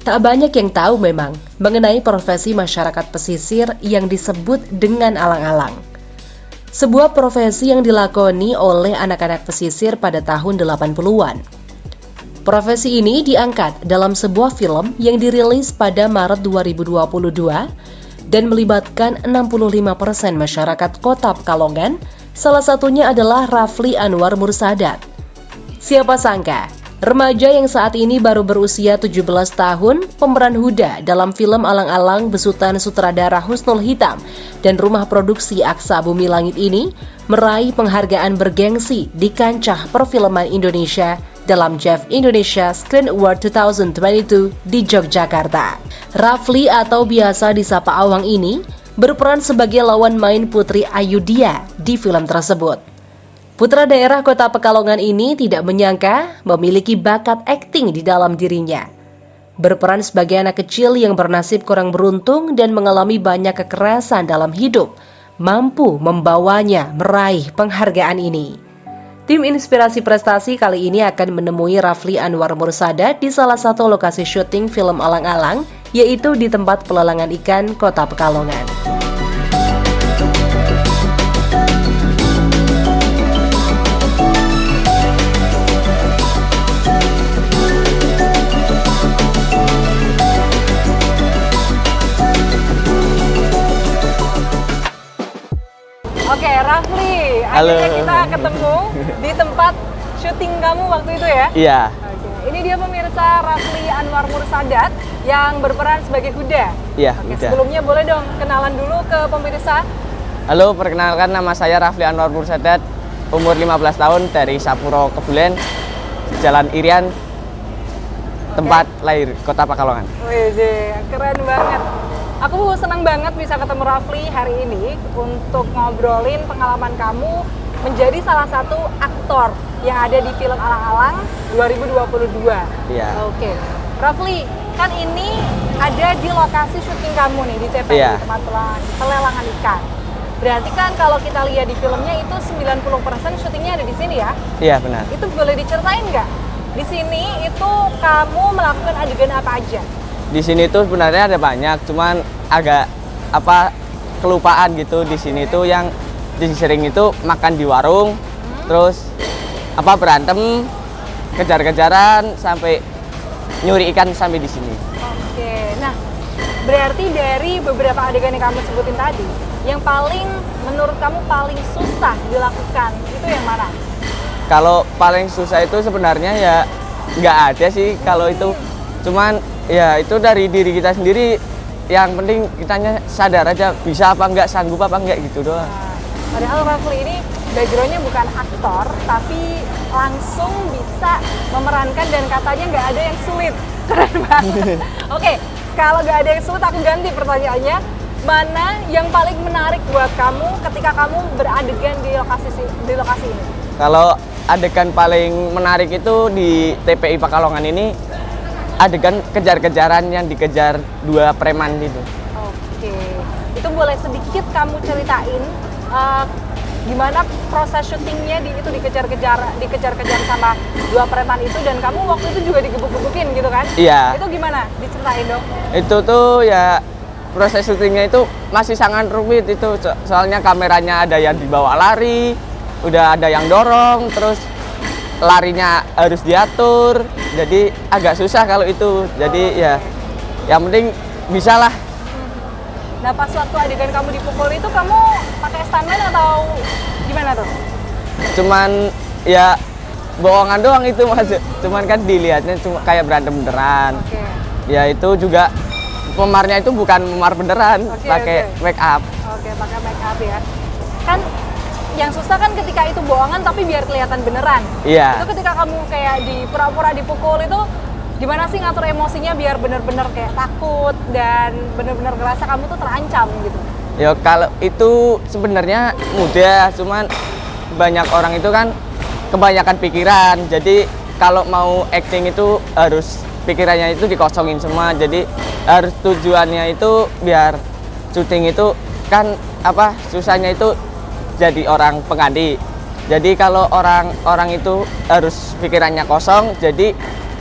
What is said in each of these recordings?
Tak banyak yang tahu memang mengenai profesi masyarakat pesisir yang disebut dengan alang-alang. Sebuah profesi yang dilakoni oleh anak-anak pesisir pada tahun 80-an. Profesi ini diangkat dalam sebuah film yang dirilis pada Maret 2022 dan melibatkan 65% masyarakat Kota Pekalongan, salah satunya adalah Rafli Anwar Mursadat. Siapa sangka, remaja yang saat ini baru berusia 17 tahun, pemeran Huda dalam film Alang-Alang besutan sutradara Husnul Hitam dan rumah produksi Aksa Bumi Langit ini meraih penghargaan bergengsi di kancah perfilman Indonesia dalam JEF Indonesia Screen Award 2022 di Yogyakarta. Rafli atau biasa disapa Awang ini berperan sebagai lawan main Putri Ayudhya di film tersebut. Putra daerah Kota Pekalongan ini tidak menyangka memiliki bakat akting di dalam dirinya. Berperan sebagai anak kecil yang bernasib kurang beruntung dan mengalami banyak kekerasan dalam hidup, mampu membawanya meraih penghargaan ini. Tim Inspirasi Prestasi kali ini akan menemui Rafli Anwar Mursadat di salah satu lokasi syuting film Alang-Alang, yaitu di tempat pelelangan ikan Kota Pekalongan. Oke, Rafli, akhirnya kita ketemu di tempat syuting kamu waktu itu ya? Iya. Oke. Ini dia pemirsa Rafli Anwar Mursadat yang berperan sebagai Huda. Iya, Oke, Huda. sebelumnya boleh dong kenalan dulu ke pemirsa. Halo, perkenalkan nama saya Rafli Anwar Mursadat, umur 15 tahun dari Sapuro Kebulen, Jalan Irian, tempat lahir Kota Pekalongan. Wih, keren banget. Aku senang banget bisa ketemu Rafli hari ini untuk ngobrolin pengalaman kamu menjadi salah satu aktor yang ada di film Alang-Alang 2022. Iya. Oke. Rafli, kan ini ada di lokasi syuting kamu nih di TPI, Iya. tempat pelelangan ikan. Berarti kan kalau kita lihat di filmnya itu 90% syutingnya ada di sini ya? Iya, benar. Itu boleh diceritain nggak? Di sini itu kamu melakukan adegan apa aja? Di sini tuh sebenarnya ada banyak, cuman agak kelupaan gitu. Di sini tuh yang sering itu makan di warung, terus berantem, kejar-kejaran sampai nyuri ikan sampai di sini. Oke, nah berarti dari beberapa adegan yang kamu sebutin tadi, yang paling menurut kamu paling susah dilakukan itu yang mana? Kalau paling susah itu sebenarnya ya nggak ada sih kalau itu, cuman ya itu dari diri kita sendiri, yang penting kitanya sadar aja bisa apa enggak, sanggup apa enggak gitu doang. Nah, padahal Rafli ini backgroundnya bukan aktor, tapi langsung bisa memerankan dan katanya nggak ada yang sulit. Keren banget. Oke, kalau nggak ada yang sulit aku ganti pertanyaannya. Mana yang paling menarik buat kamu ketika kamu beradegan di lokasi ini? Kalau adegan paling menarik itu di TPI Pekalongan ini, adegan kejar-kejaran yang dikejar dua preman gitu. Oke, itu boleh sedikit kamu ceritain gimana proses syutingnya itu dikejar-kejar sama dua preman itu, dan kamu waktu itu juga digebuk-gebukin gitu kan? Iya. Itu gimana? Diceritain dong. Itu tuh ya proses syutingnya itu masih sangat rumit itu, soalnya kameranya ada yang dibawa lari, udah ada yang dorong, terus larinya harus diatur, jadi agak susah kalau itu. Jadi ya yang penting bisa lah. Nah, pas waktu adegan kamu dipukul itu kamu pakai stuntman atau gimana tuh? Cuman ya bohongan doang itu Mas, cuman kan dilihatnya cuma kayak berantem beneran. Oke. Ya itu juga pemarnya itu bukan memar beneran, pakai make up. Oke, pakai make up ya. Kan yang susah kan ketika itu bohongan tapi biar kelihatan beneran. Iya. Itu ketika kamu kayak di pura-pura dipukul itu gimana sih ngatur emosinya biar bener-bener kayak takut dan bener-bener ngerasa kamu tuh terancam gitu? Ya kalau itu sebenarnya mudah, cuman banyak orang itu kan kebanyakan pikiran. Jadi kalau mau acting itu harus pikirannya itu dikosongin semua. Jadi harus tujuannya itu biar syuting itu kan susahnya itu jadi orang pengganti. Jadi kalau orang itu harus pikirannya kosong, jadi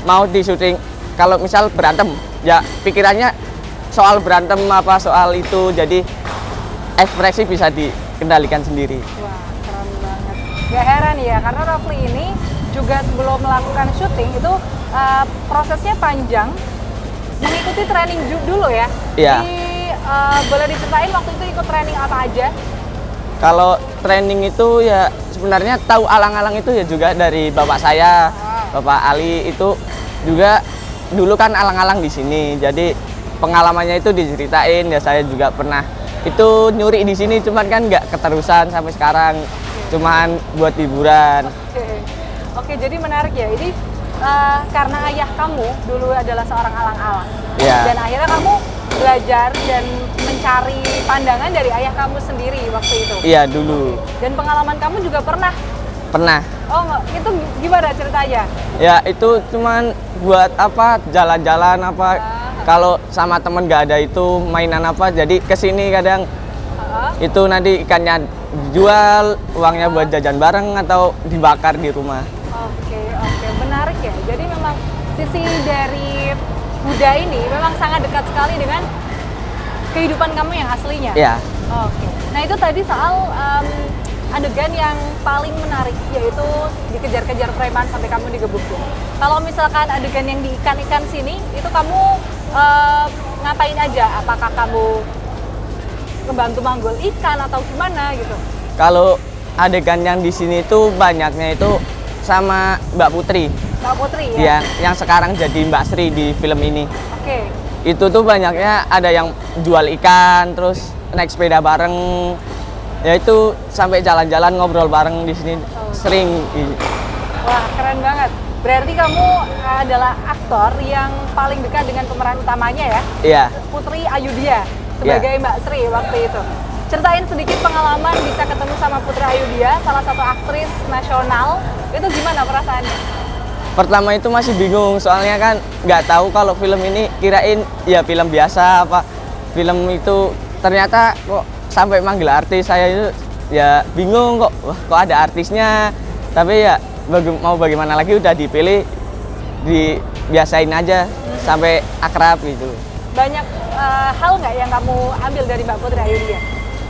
mau di syuting, kalau misal berantem ya pikirannya soal berantem apa soal itu, jadi ekspresi bisa dikendalikan sendiri. Wah, keren banget. Gak heran ya, karena Rafli ini juga sebelum melakukan syuting itu prosesnya panjang, mengikuti training dulu ya. Iya. Boleh diceritain waktu itu ikut training apa aja? Kalau training itu ya sebenarnya tahu alang-alang itu ya juga dari bapak saya, Bapak Ali itu juga dulu kan alang-alang di sini. Jadi pengalamannya itu diceritain ya, saya juga pernah itu nyuri di sini, cuman kan nggak keterusan sampai sekarang, cuman buat hiburan. Oke, jadi menarik ya. Ini karena ayah kamu dulu adalah seorang alang-alang, dan akhirnya kamu belajar dan mencari pandangan dari ayah kamu sendiri waktu itu. Iya, dulu. Dan pengalaman kamu juga pernah? Pernah. Oh, itu gimana ceritanya? Ya, itu cuman buat apa, jalan-jalan apa. Kalau sama temen nggak ada itu mainan apa, jadi kesini kadang itu nanti ikannya dijual, uangnya buat jajan bareng atau dibakar di rumah. Oke, menarik ya. Jadi memang sisi dari Huda ini memang sangat dekat sekali dengan kehidupan kamu yang aslinya. Iya. Oke. Nah, itu tadi soal adegan yang paling menarik, yaitu dikejar-kejar preman sampai kamu digebukin. Kalau misalkan adegan yang di ikan-ikan sini, itu kamu ngapain aja? Apakah kamu ngebantu manggul ikan atau gimana gitu? Kalau adegan yang di sini itu banyaknya itu sama Mbak Putri. Mbak Putri ya? Yang sekarang jadi Mbak Sri di film ini. Oke. Itu tuh banyaknya ada yang jual ikan, terus naik sepeda bareng. Ya itu sampai jalan-jalan ngobrol bareng di sini sering. Wah, keren banget. Berarti kamu adalah aktor yang paling dekat dengan pemeran utamanya ya? Iya. Putri Ayudhya sebagai Mbak Sri waktu itu. Ceritain sedikit pengalaman bisa ketemu sama Putri Ayudhya, salah satu aktris nasional. Itu gimana perasaannya? Pertama itu masih bingung, soalnya kan nggak tahu kalau film ini, kirain ya film biasa apa. Film itu ternyata kok sampai manggil artis, saya itu ya bingung kok, wah kok ada artisnya. Tapi ya mau bagaimana lagi, udah dipilih, dibiasain aja sampai akrab gitu. Banyak hal nggak yang kamu ambil dari Mbak Putri Ayudhya?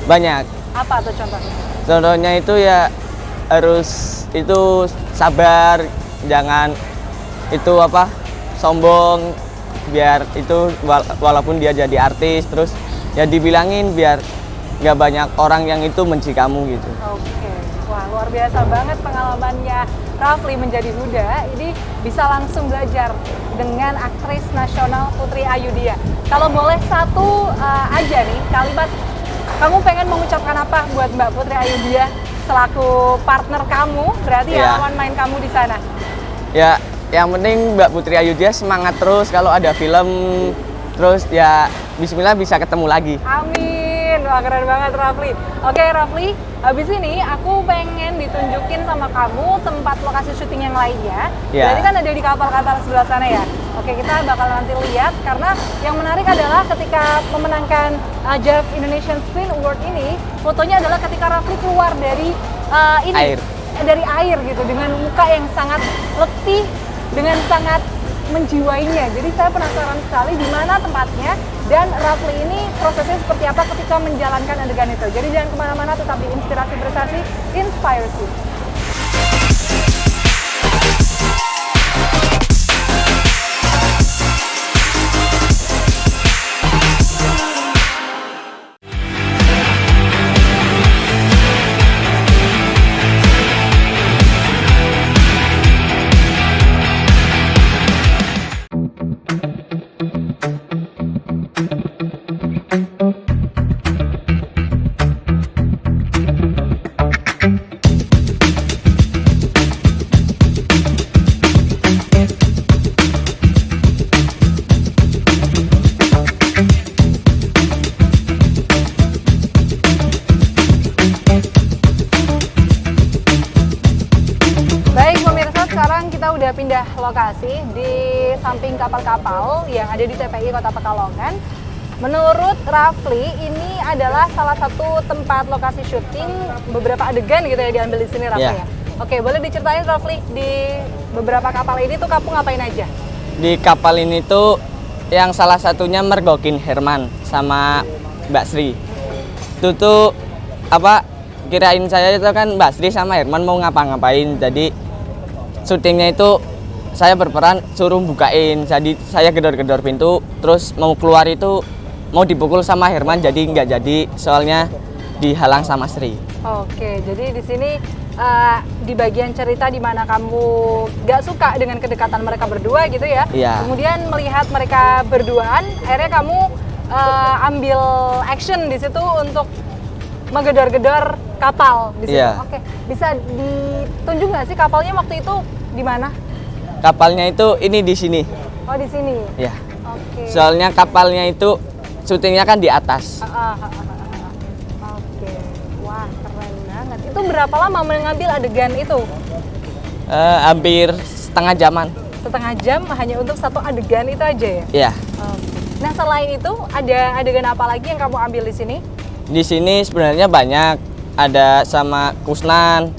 Banyak. Apa tuh contohnya? Contohnya itu ya harus itu sabar, jangan itu apa sombong, biar itu walaupun dia jadi artis, terus ya dibilangin biar nggak banyak orang yang itu benci kamu gitu. Oke, wah luar biasa banget pengalamannya Rafli menjadi Huda. Ini bisa langsung belajar dengan aktris nasional Putri Ayudhya. Kalau boleh satu aja nih kalimat, kamu pengen mengucapkan apa buat Mbak Putri Ayudhya selaku partner kamu, berarti ya lawan main kamu di sana? Ya, yang penting Mbak Putri Ayudhya semangat terus, kalau ada film terus ya bismillah bisa ketemu lagi. Amin. Wah, keren banget Rafli. Oke Rafli, habis ini aku pengen ditunjukin sama kamu tempat lokasi syuting yang lainnya. Berarti kan ada di kapal-kapal sebelah sana ya. Oke, kita bakal nanti lihat, karena yang menarik adalah ketika memenangkan JEF Indonesian Screen Award ini, fotonya adalah ketika Rafli keluar dari dari air gitu, dengan muka yang sangat letih, dengan sangat menjiwainya. Jadi saya penasaran sekali di mana tempatnya, dan Rafli ini prosesnya seperti apa ketika menjalankan adegan itu. Jadi jangan kemana-mana, tetap di Inspirasi Prestasi, Inspires You. Pindah lokasi di samping kapal-kapal yang ada di TPI Kota Pekalongan. Menurut Rafli, ini adalah salah satu tempat lokasi syuting beberapa adegan gitu ya diambil di sini Rafli ya. Oke, boleh diceritain Rafli, di beberapa kapal ini tuh kamu ngapain aja? Di kapal ini tuh yang salah satunya mergokin Herman sama Mbak Sri. Itu tuh apa, kirain saya itu kan Mbak Sri sama Herman mau ngapa-ngapain, jadi syutingnya itu saya berperan suruh bukain, jadi saya gedor-gedor pintu, terus mau keluar itu mau dipukul sama Herman, jadi nggak jadi, soalnya dihalang sama Sri. Oke, jadi di sini di bagian cerita di mana kamu gak suka dengan kedekatan mereka berdua gitu ya. Iya. Kemudian melihat mereka berduaan, akhirnya kamu ambil action di situ untuk menggedor-gedor kapal di situ. Iya. Oke, bisa ditunjuk nggak sih kapalnya waktu itu di mana? Kapalnya itu ini di sini. Oh, di sini. Ya. Oke. Soalnya kapalnya itu syutingnya kan di atas. Oke. Wah, keren banget. Itu berapa lama mengambil adegan itu? Hampir setengah jaman. Setengah jam hanya untuk satu adegan itu aja ya? Iya. Oke. Nah, selain itu ada adegan apa lagi yang kamu ambil di sini? Di sini sebenarnya banyak, ada sama Kusnan.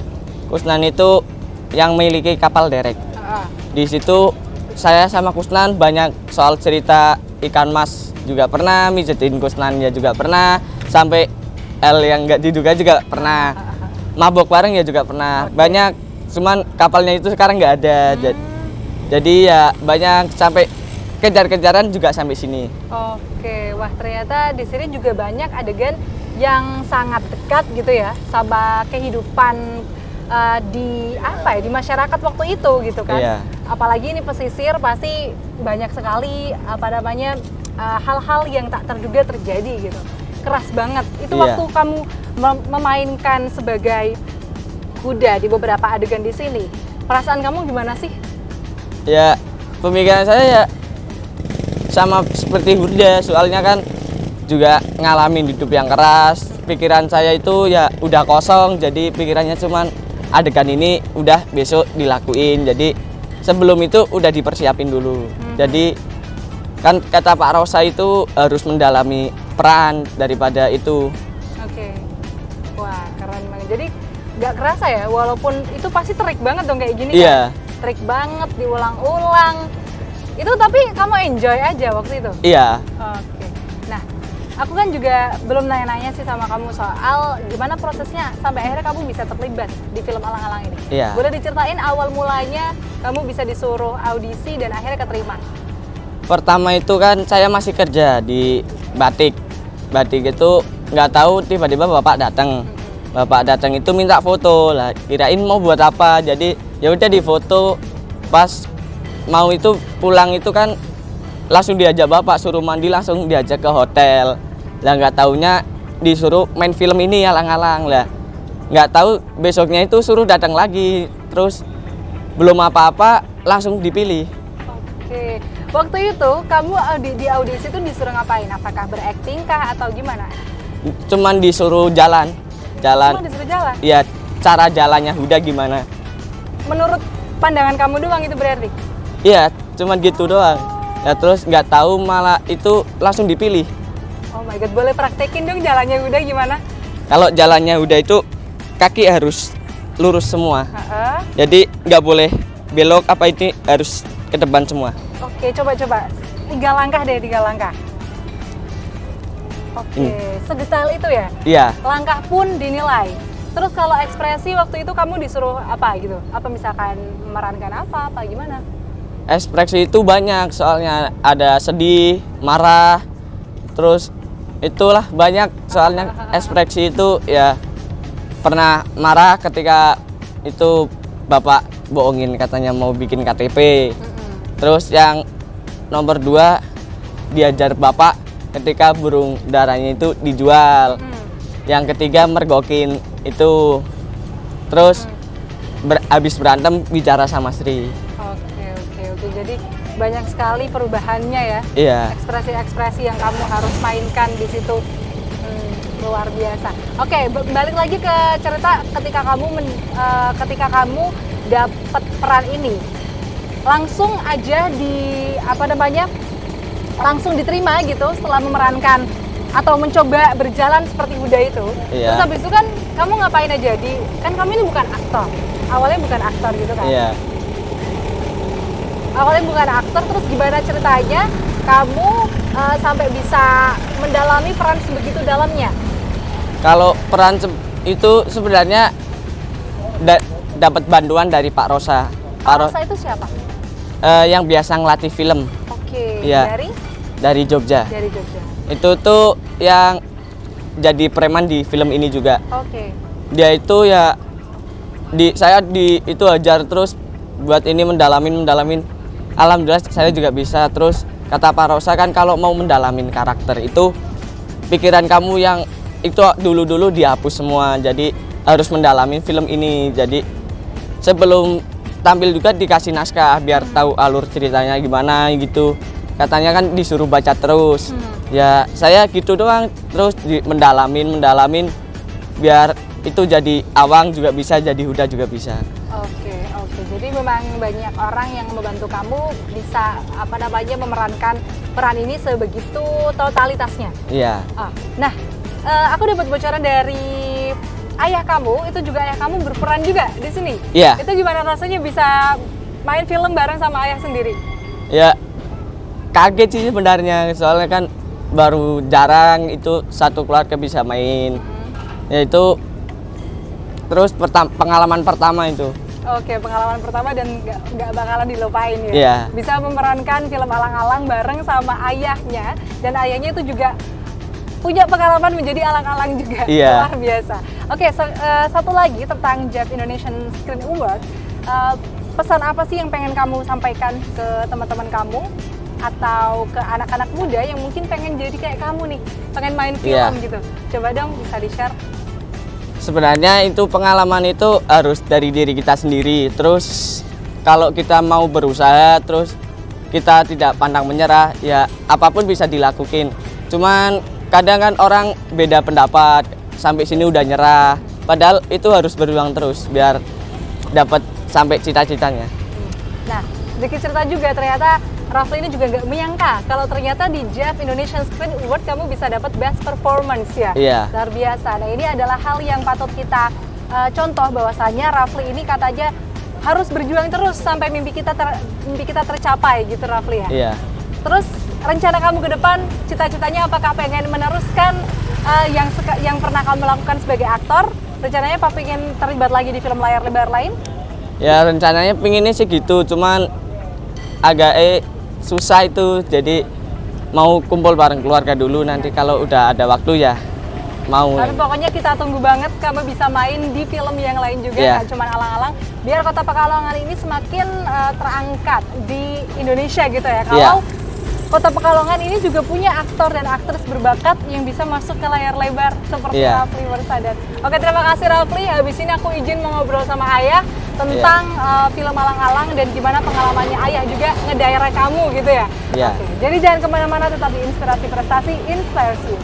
Kusnan itu yang memiliki kapal derek. Di situ saya sama Kusnan banyak soal cerita ikan mas juga pernah, mijetin Kusnan ya juga pernah, sampai L yang nggak diduga juga pernah, mabok bareng ya juga pernah. Banyak, cuman kapalnya itu sekarang nggak ada. Jadi ya banyak, sampai kejar-kejaran juga sampai sini. Oke, wah ternyata di sini juga banyak adegan yang sangat dekat gitu ya sama kehidupan di apa ya, di masyarakat waktu itu gitu kan. Iya. Apalagi ini pesisir pasti banyak sekali apa namanya hal-hal yang tak terduga terjadi gitu. Keras banget. Itu Iya. waktu kamu memainkan sebagai kuda di beberapa adegan di sini. Perasaan kamu gimana sih? Ya pemikiran saya ya sama seperti Huda, soalnya kan juga ngalamin hidup yang keras. Pikiran saya itu ya udah kosong, jadi pikirannya cuman adegan ini udah besok dilakuin. Jadi sebelum itu udah dipersiapin dulu. Jadi kan kata Pak Rosa itu harus mendalami peran daripada itu. Oke. Wah, keren banget. Jadi nggak kerasa ya, walaupun itu pasti terik banget dong kayak gini Iya. kan? Terik banget, diulang-ulang. Itu tapi kamu enjoy aja waktu itu? Iya. Oke. Nah, aku kan juga belum nanya-nanya sih sama kamu soal gimana prosesnya sampai akhirnya kamu bisa terlibat di film Alang-Alang ini. Iya. Boleh diceritain awal mulanya kamu bisa disuruh audisi dan akhirnya keterima? Pertama itu kan saya masih kerja di batik. Batik itu nggak tahu tiba-tiba bapak datang. Bapak datang itu minta foto lah. Kirain mau buat apa? Jadi ya udah difoto. Pas mau itu pulang itu kan langsung diajak bapak suruh mandi, langsung diajak ke hotel. Lah nggak taunya disuruh main film ini Alang-Alang lah. Nggak tahu besoknya itu suruh datang lagi. Terus belum apa-apa langsung dipilih. Oke. Waktu itu kamu di audisi itu disuruh ngapain? Apakah berakting kah atau gimana? Cuman disuruh jalan. Cuma disuruh jalan? Ya cara jalannya Huda gimana? Menurut pandangan kamu doang itu berarti? Iya, cuman gitu doang. Ya terus nggak tahu malah itu langsung dipilih. Oh my god, boleh praktekin dong jalannya udah gimana? Kalau jalannya Huda itu kaki harus lurus semua. Jadi nggak boleh belok apa ini, harus ke depan semua. Oke, coba-coba. 3 langkah deh, 3 langkah. Oke, sedetail itu ya? Iya. Langkah pun dinilai. Terus kalau ekspresi waktu itu kamu disuruh apa gitu? Apa misalkan memerankan apa gimana? Ekspresi itu banyak, soalnya ada sedih, marah, terus itulah banyak. Soalnya ekspresi itu ya pernah marah ketika itu bapak bohongin katanya mau bikin KTP. Terus yang nomor 2 diajar bapak ketika burung darahnya itu dijual. Yang ketiga mergokin itu. Terus habis berantem bicara sama Sri. Oke. Jadi banyak sekali perubahannya ya. Iya. Ekspresi-ekspresi yang kamu harus mainkan di situ. Luar biasa. Oke, balik lagi ke cerita ketika kamu dapat peran ini. Langsung aja langsung diterima gitu setelah memerankan atau mencoba berjalan seperti Huda itu. Iya. Terus habis itu kan kamu ngapain aja kan kamu ini bukan aktor. Awalnya bukan aktor gitu kan. Iya. Awalnya bukan aktor, terus gimana ceritanya kamu sampai bisa mendalami peran sebegitu dalamnya? Kalau peran itu sebenarnya dapat bantuan dari Pak Rosa. Pak Rosa itu siapa? Yang biasa ngelatih film. Oke, Iya. Dari Jogja. Dari Jogja. Itu tuh yang jadi preman di film ini juga. Oke. Dia itu ya saya itu ajar terus buat ini mendalamin. Alhamdulillah saya juga bisa. Terus kata Pak Rosa kan kalau mau mendalamin karakter itu pikiran kamu yang itu dulu dihapus semua. Jadi harus mendalamin film ini. Jadi sebelum tampil juga dikasih naskah biar tahu alur ceritanya gimana gitu. Katanya kan disuruh baca terus. Ya saya gitu doang terus mendalamin biar itu jadi Awang juga bisa, jadi Huda juga bisa. Oke. Jadi memang banyak orang yang membantu kamu bisa memerankan peran ini sebegitu totalitasnya. Iya. Nah, aku dapat bocoran dari ayah kamu, itu juga ayah kamu berperan juga di sini. Iya. Itu gimana rasanya bisa main film bareng sama ayah sendiri? Ya kaget sih sebenarnya, soalnya kan baru jarang itu satu keluarga bisa main. Ya itu terus pengalaman pertama itu. Oke, pengalaman pertama dan nggak bakalan dilupain ya. Iya. Bisa memerankan film alang-alang bareng sama ayahnya, dan ayahnya itu juga punya pengalaman menjadi alang-alang juga. Iya. Luar biasa. Oke, satu lagi tentang JAF Indonesian Screen Award. Pesan apa sih yang pengen kamu sampaikan ke teman-teman kamu atau ke anak-anak muda yang mungkin pengen jadi kayak kamu nih, pengen main film gitu? Coba dong bisa di-share. Sebenarnya itu pengalaman itu harus dari diri kita sendiri. Terus kalau kita mau berusaha, terus kita tidak pantang menyerah, ya apapun bisa dilakukan. Cuman kadang kan orang beda pendapat, sampai sini udah nyerah. Padahal itu harus berjuang terus biar dapat sampai cita-citanya. Nah, sedikit cerita juga, ternyata Rafli ini juga nggak menyangka kalau ternyata di JAF Indonesian Screen Award kamu bisa dapat Best Performance ya. Iya. Luar biasa. Nah, ini adalah hal yang patut kita contoh, bahwasanya Rafli ini katanya harus berjuang terus sampai mimpi kita tercapai gitu, Rafli ya. Iya. Terus rencana kamu ke depan, cita-citanya apakah pengen meneruskan yang pernah kamu lakukan sebagai aktor? Rencananya apa, pengen terlibat lagi di film layar lebar lain? Ya rencananya pinginnya sih gitu, cuman agak susah itu, jadi mau kumpul bareng keluarga dulu, nanti kalau udah ada waktu ya mau. Tapi pokoknya kita tunggu banget kamu bisa main di film yang lain juga, nggak cuma alang-alang, biar Kota Pekalongan ini semakin terangkat di Indonesia gitu ya. Kalau Kota Pekalongan ini juga punya aktor dan aktris berbakat yang bisa masuk ke layar lebar seperti Rafli Mursadat. Oke, terima kasih Rafli. Habis ini aku izin mau ngobrol sama ayah tentang film alang-alang dan gimana pengalamannya ayah juga ngedirect kamu gitu ya. Oke, jadi jangan kemana-mana, tetap di Inspirasi Prestasi, Inspires You.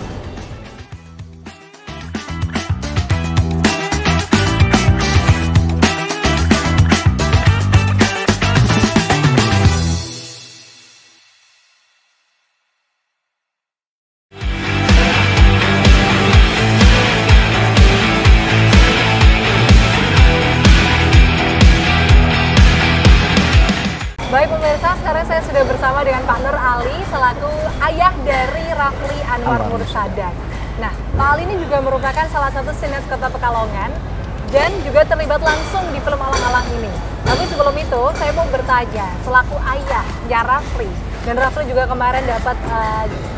Baik pemirsa, sekarang saya sudah bersama dengan Pak Nur Ali selaku ayah dari Rafli Anwar Mursadat. Nah, Pak Ali ini juga merupakan salah satu sineas Kota Pekalongan dan juga terlibat langsung di film alang-alang ini. Tapi sebelum itu, saya mau bertanya, selaku ayah ya Rafli, dan Rafli juga kemarin dapat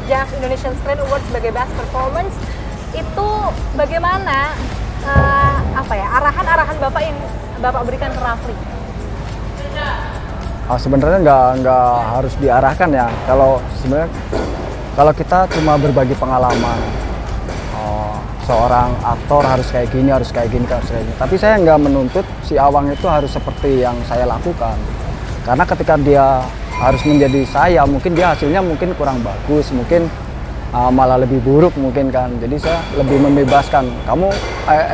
JAF Indonesian Screen Award sebagai Best Performance, itu bagaimana arahan-arahan Bapak yang Bapak berikan ke Rafli? Sebenarnya nggak harus diarahkan ya. Kalau kita cuma berbagi pengalaman, seorang aktor harus kayak gini, harus kayak gini. Tapi saya nggak menuntut si Awang itu harus seperti yang saya lakukan. Karena ketika dia harus menjadi saya, mungkin dia hasilnya mungkin kurang bagus, mungkin malah lebih buruk mungkin kan. Jadi saya lebih membebaskan. Kamu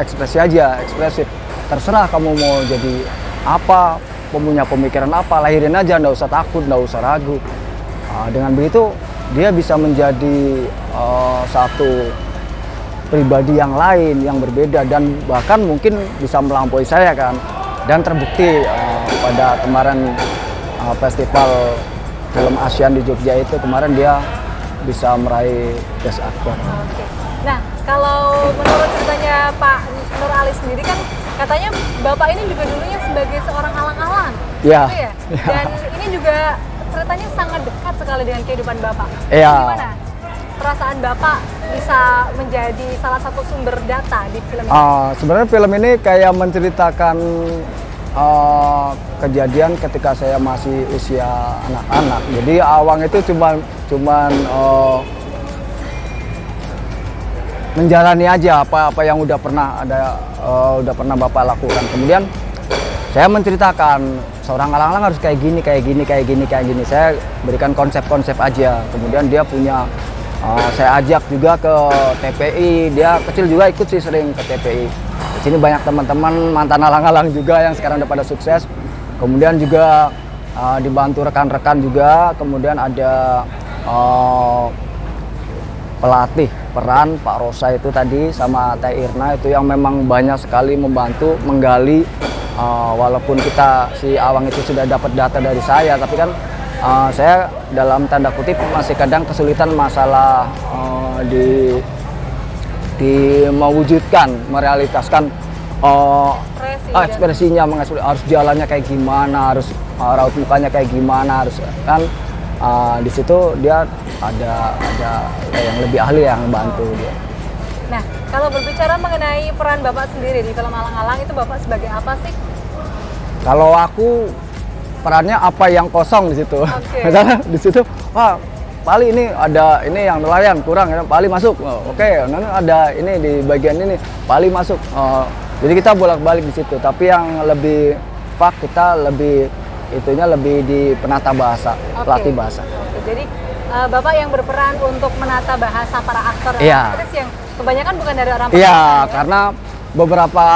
ekspresi aja, ekspresif. Terserah kamu mau jadi apa, punya pemikiran apa, lahirin aja, nggak usah takut, nggak usah ragu. Dengan begitu dia bisa menjadi satu pribadi yang lain, yang berbeda, dan bahkan mungkin bisa melampaui saya kan. Dan terbukti pada kemarin festival film ASEAN di Jogja itu kemarin dia bisa meraih Best Actor. Oke. Nah, kalau menurut ceritanya Pak Nur Ali sendiri kan katanya Bapak ini juga dulunya sebagai seorang alang-alang. Iya. Gitu ya? Dan ini juga ceritanya sangat dekat sekali dengan kehidupan Bapak. Iya. Gimana perasaan Bapak bisa menjadi salah satu sumber data di film ini? Sebenarnya film ini kayak menceritakan kejadian ketika saya masih usia anak-anak. Jadi Awang itu cuman menjalani aja apa yang udah pernah Bapak lakukan. Kemudian saya menceritakan seorang alang-alang harus kayak gini. Saya berikan konsep-konsep aja. Kemudian dia punya saya ajak juga ke TPI. Dia kecil juga ikut sih sering ke TPI. Di sini banyak teman-teman mantan alang-alang juga yang sekarang udah pada sukses. Kemudian juga dibantu rekan-rekan juga. Kemudian ada pelatih peran Pak Rosa itu tadi sama Teh Irna itu yang memang banyak sekali membantu menggali, walaupun si Awang itu sudah dapat data dari saya, tapi kan saya dalam tanda kutip masih kadang kesulitan masalah di mewujudkan, merealitaskan ekspresinya, harus jalannya kayak gimana, harus raut mukanya kayak gimana, harus kan di situ dia ada yang lebih ahli yang bantu dia. Nah, kalau berbicara mengenai peran Bapak sendiri di film Alang-Alang itu Bapak sebagai apa sih? Kalau aku perannya apa yang kosong di situ. Okay. Misalnya di situ, wah Pali ini ada ini yang nelayan kurang, ya Pali masuk. Oke, nanti ada ini di bagian ini, Pali masuk. Jadi kita bolak-balik di situ. Tapi yang lebih kita lebih di penata bahasa, pelatih bahasa. Jadi Bapak yang berperan untuk menata bahasa para aktor dan aktris yang kebanyakan bukan dari orang Iya, karena beberapa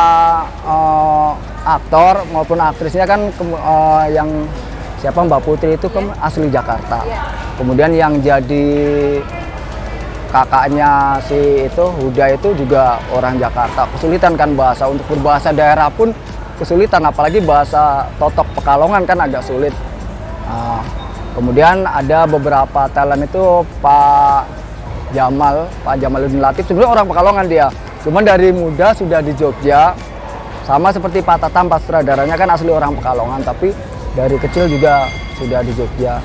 aktor maupun aktrisnya kan yang siapa Mbak Putri itu kan asli Jakarta. Kemudian yang jadi kakaknya si itu Huda itu juga orang Jakarta. Kesulitan kan bahasa, untuk berbahasa daerah pun kesulitan, apalagi bahasa Totok Pekalongan kan agak sulit. Kemudian ada beberapa talent itu Pak Jamaluddin Latif, sebenarnya orang Pekalongan dia. Cuman dari muda sudah di Jogja, sama seperti Pak Tatam, Pak sutradaranya kan asli orang Pekalongan, tapi dari kecil juga sudah di Jogja.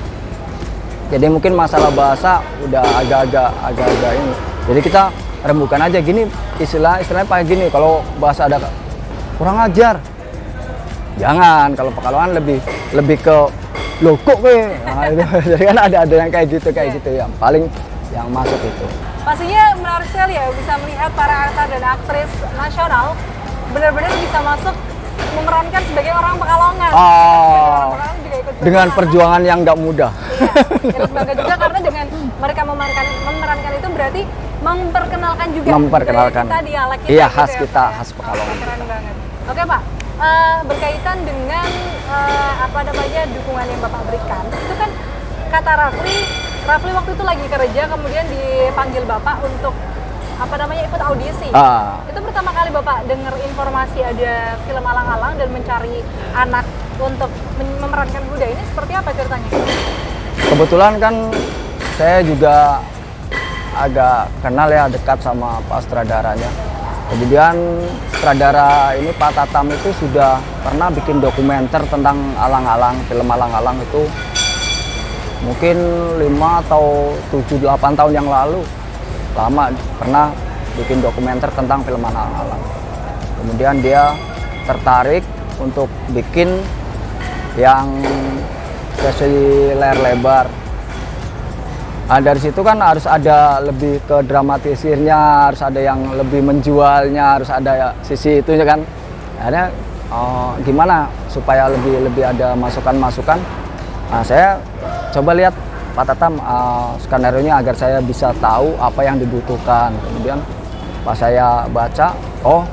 Jadi mungkin masalah bahasa udah agak-agak ini. Jadi kita rembukan aja gini, istilahnya pakai gini, kalau bahasa ada kurang ajar. Jangan, kalau Pekalongan lebih ke loko ke. Nah, jadi kan ada yang kayak gitu yang paling yang masuk itu. Pastinya menarik sekali ya bisa melihat para aktor dan aktris nasional benar-benar bisa masuk memerankan sebagai orang Pekalongan. Dengan perjuangan yang nggak mudah. Iya, harus bangga juga karena dengan mereka memerankan itu berarti memperkenalkan juga kita dialek kita. Iya, khas kita, khas Pekalongan. Keren banget. Oke Pak, berkaitan dengan dukungan yang Bapak berikan, itu kan kata Rafli waktu itu lagi kerja, kemudian dipanggil Bapak untuk ikut audisi. Itu pertama kali Bapak dengar informasi ada film Alang-Alang dan mencari anak untuk memerankan Huda, ini seperti apa ceritanya? Kebetulan kan saya juga agak kenal ya, dekat sama Pak sutradaranya. Kemudian sutradara ini Pak Tatam itu sudah pernah bikin dokumenter tentang Alang-Alang, film Alang-Alang itu mungkin 5 atau 7-8 tahun yang lalu. Lama pernah bikin dokumenter tentang film Alang-Alang. Kemudian dia tertarik untuk bikin yang versi layar lebar. Nah, dari situ kan harus ada lebih ke dramatisirnya, harus ada yang lebih menjualnya, harus ada sisi itunya kan. Akhirnya gimana supaya lebih ada masukan-masukan. Nah, saya coba lihat Pak Tatam skenario-nya agar saya bisa tahu apa yang dibutuhkan. Kemudian pas saya baca, oh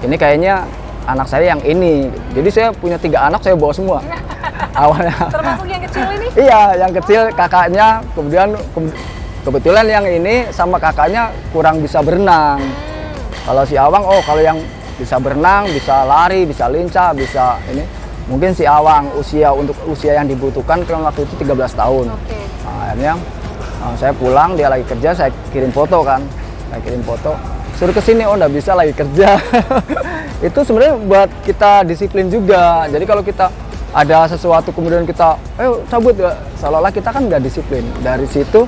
ini kayaknya anak saya yang ini. Jadi saya punya 3 anak, saya bawa semua. Awalnya. Termasuk yang kecil ini? Iya, yang kecil kakaknya. Kemudian kebetulan yang ini sama kakaknya kurang bisa berenang. Kalau si Awang, kalau yang bisa berenang, bisa lari, bisa lincah, bisa ini. Mungkin si Awang untuk usia yang dibutuhkan kan waktu itu 13 tahun. Oke. Nah, akhirnya saya pulang, dia lagi kerja, saya kirim foto kan. Saya kirim foto, suruh kesini, oh nggak bisa lagi kerja. Itu sebenarnya buat kita disiplin juga. Jadi kalau kita ada sesuatu kemudian kita, ayo cabut ya, seolah-olah kita kan nggak disiplin. Dari situ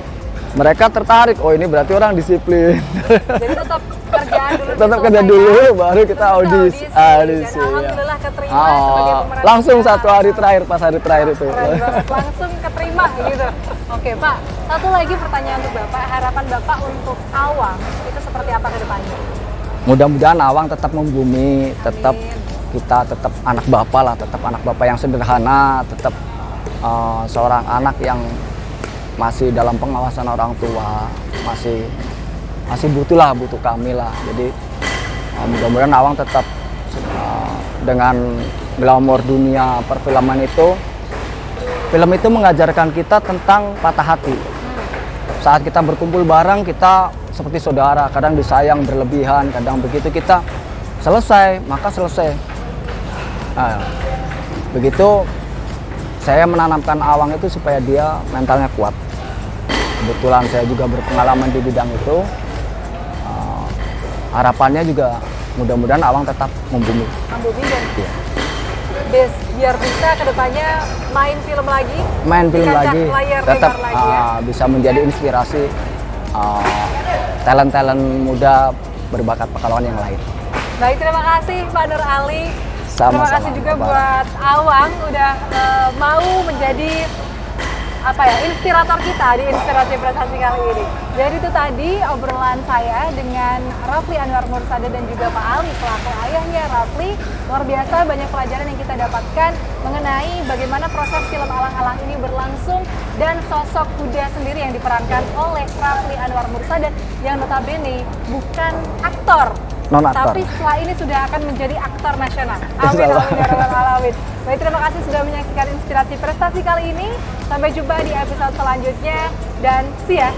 mereka tertarik, oh ini berarti orang disiplin. Jadi tetap kerjaan dulu. Tetap kerja dulu, baru kita audisi. Dan alhamdulillah keterima sebagai pemeran. Langsung satu hari terakhir, pas hari terakhir itu. Keren banget, langsung keterima gitu. Oke Pak, satu lagi pertanyaan untuk Bapak, harapan Bapak untuk Awang itu seperti apa ke depannya? Mudah-mudahan Awang tetap membumi, tetap Amin. kita tetap anak bapak lah, tetap anak bapak yang sederhana, tetap seorang anak yang masih dalam pengawasan orang tua, masih butuh kami lah. Jadi mudah-mudahan Awang tetap dengan glamor dunia perfilman itu, film itu mengajarkan kita tentang patah hati. Saat kita berkumpul bareng, kita seperti saudara, kadang disayang berlebihan, kadang begitu kita selesai, maka selesai. Nah, begitu saya menanamkan Awang itu supaya dia mentalnya kuat. Kebetulan saya juga berpengalaman di bidang itu. Harapannya juga mudah-mudahan Awang tetap membumi. Membumi dan Iya. biar bisa kedepannya main film lagi. Main film di kancah lagi, layar tetap lebar lagi ya. bisa menjadi inspirasi talent-talent muda berbakat pahlawan yang lain. Baik, terima kasih Pak Nur Ali. Sama-sama, Terima kasih juga Pak. buat Awang udah mau menjadi inspirator kita di Inspirasi Prestasi kali ini. Jadi itu tadi obrolan saya dengan Rafli Anwar Mursada dan juga Pak Ali selaku ayahnya Rafli. Luar biasa banyak pelajaran yang kita dapatkan mengenai bagaimana proses film Alang-Alang ini berlangsung dan sosok Huda sendiri yang diperankan oleh Rafli Anwar Mursada yang notabene bukan aktor. Non-aktor. Tapi setelah ini sudah akan menjadi aktor nasional. Amin, amin, ya rabbal alamin. Baik, terima kasih sudah menyaksikan Inspirasi Prestasi kali ini. Sampai jumpa di episode selanjutnya dan see ya.